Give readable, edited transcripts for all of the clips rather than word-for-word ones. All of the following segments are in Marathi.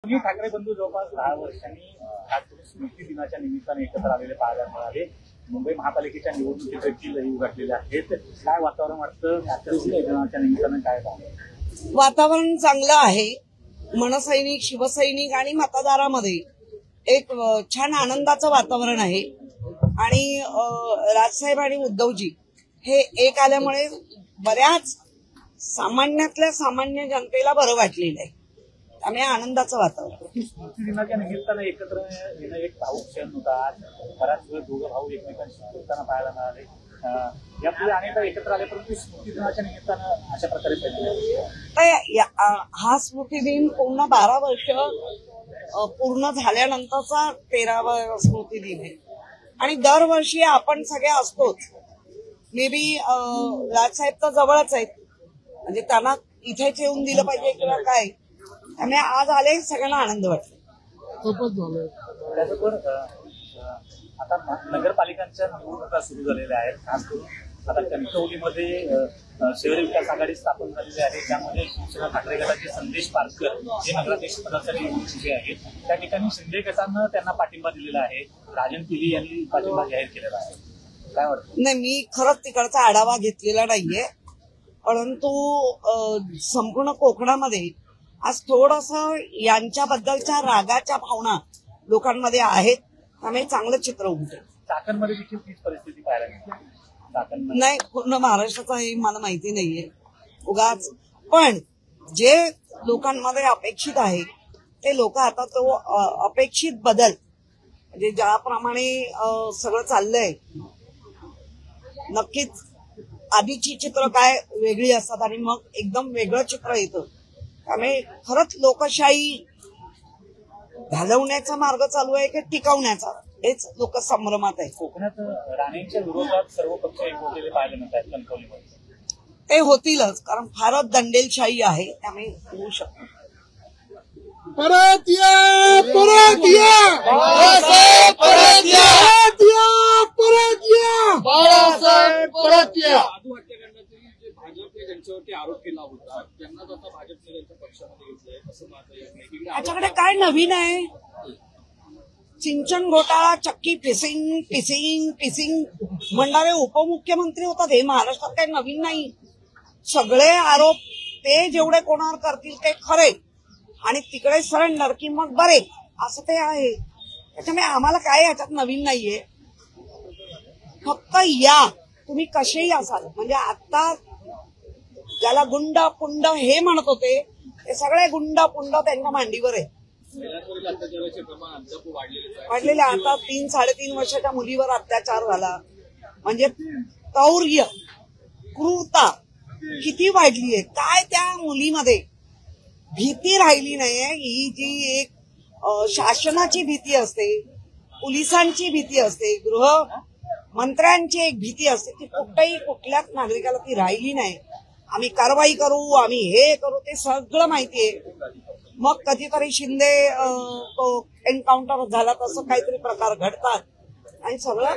तुम्ही ठाकरे बंधू जवळपास 10 वर्षांनी खास करून स्मृती दिनाच्या निमित्ताने एकत्र आलेले पाहायला मिळाले. मुंबई महापालिकेच्या निवडणुकीत देखील उघडलेले आहेत. काय वातावरण वाटतं आजच्या स्मृती दिनाच्या निमित्तानं? काय पाहतो? वातावरण चांगलं आहे. मनसैनिक, शिवसैनिक आणि मतदारामध्ये एक छान आनंदाचं वातावरण आहे. आणि राजसाहेब आणि उद्धवजी हे एक आल्यामुळे बऱ्याच सामान्यातल्या सामान्य जनतेला बरं वाटलेलं आहे. त्यामुळे आनंदाचं वातावरण. स्मृती दिनाच्या निमित्तानं एकत्र येणं एक भाऊक क्षण होता. आज बराच वेळ दोघं भाऊ एकमेकांशी बोलताना पाहायला मिळाले. यापुढे अनेकदा एकत्र आले, परंतु स्मृती दिनाच्या निमित्तानं अशा प्रकारे हा स्मृती दिन पूर्ण 12 वर्ष पूर्ण झाल्यानंतरचा 13वा स्मृती दिन आहे. आणि दरवर्षी आपण सगळे असतोच. मे बी राजसाहेब तर जवळच आहेत, म्हणजे त्यांना इथेच येऊन दिलं पाहिजे किंवा काय. त्यामुळे आज आले, सगळ्यांना आनंद वाटला. त्याचबरोबर आता नगरपालिकांच्या निवडणुका सुरू झालेल्या आहेत. खास करून आता कणकवलीमध्ये शहर विकास आघाडी स्थापन झालेली आहे. त्यामध्ये शिवसेना ठाकरे गटाचे संदेश पारकर जे नगराध्यक्ष पदासाठी निवडणुकीचे आहेत, त्या ठिकाणी शिंदे गटानं त्यांना पाठिंबा दिलेला आहे. राजन पिली यांनी पाठिंबा जाहीर केलेला आहे. काय वाटतं? नाही, मी खरंच तिकडचा आढावा घेतलेला नाहीये, परंतु संपूर्ण कोकणामध्ये आज थोडंसं यांच्याबद्दलच्या रागाच्या भावना लोकांमध्ये आहेत. त्यामुळे चांगलं चित्र उमटेल. चाकणमध्ये देखील तीच परिस्थिती पाहायला मिळते. नाही, पूर्ण महाराष्ट्राचं हे मला माहिती नाहीये उगाच. पण जे लोकांमध्ये अपेक्षित आहे ते लोक आता तो अपेक्षित बदल, म्हणजे ज्याप्रमाणे सगळं चाललंय, नक्कीच आधीची चित्र काय वेगळी असतात आणि मग एकदम वेगळं चित्र येतं. त्यामुळे खरंच लोकशाही घालवण्याचा मार्ग चालू आहे की टिकवण्याचा, हेच लोक संभ्रमात आहे. कोकणात राणेंच्या विरोधात सर्व पक्ष एकवटलेले पाहायला मिळतात कणकवलीमध्ये. ते होतीलच, कारण फारच दंडेलशाही आहे. त्यामुळे होऊ शकतं. परत या, परत या, बाळासाहेब परत या, परत या, परत या, बाळासाहेब परत या. भाजपने त्यांच्यावरती आरोप केला होता, त्यांना आता भाजपने त्यांच्या पक्षामध्ये घेतलंय, असं मात्र याच्याकडे काय नवीन आहे? सिंचन घोटाळा, चक्की फिसिंग म्हणणारे उपमुख्यमंत्री होतात. हे महाराष्ट्रात काही नवीन नाही. सगळे आरोप ते जेवढे कोणावर करतील ते खरे, आणि तिकडे सरेंडर की मग बरे, असं ते आहे. त्याच्यामुळे आम्हाला काय याच्यात नवीन नाहीये. फक्त या, तुम्ही कसेही असाल. म्हणजे आता ज्याला गुंड पुंड हे म्हणत होते, ते सगळे गुंड पुंड त्यांच्या मांडीवर आहे. वाढलेले. आता 3-3.5 वर्षाच्या मुलीवर अत्याचार झाला, म्हणजे तौर्य, क्रूरता किती वाढली आहे. काय त्या मुलीमध्ये भीती राहिली नाहीये. ही जी एक शासनाची भीती असते, पोलिसांची भीती असते, गृहमंत्र्यांची एक भीती असते, ती कुठल्याच नागरिकाला ती राहिली नाही. आम्ही कारवाई करू, आम्ही हे करू, ते सगळं माहितीये. मग कधीतरी शिंदे तो एन्काउंटर झाला तसं काहीतरी प्रकार घडतात आणि सगळं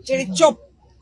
चिडीचोप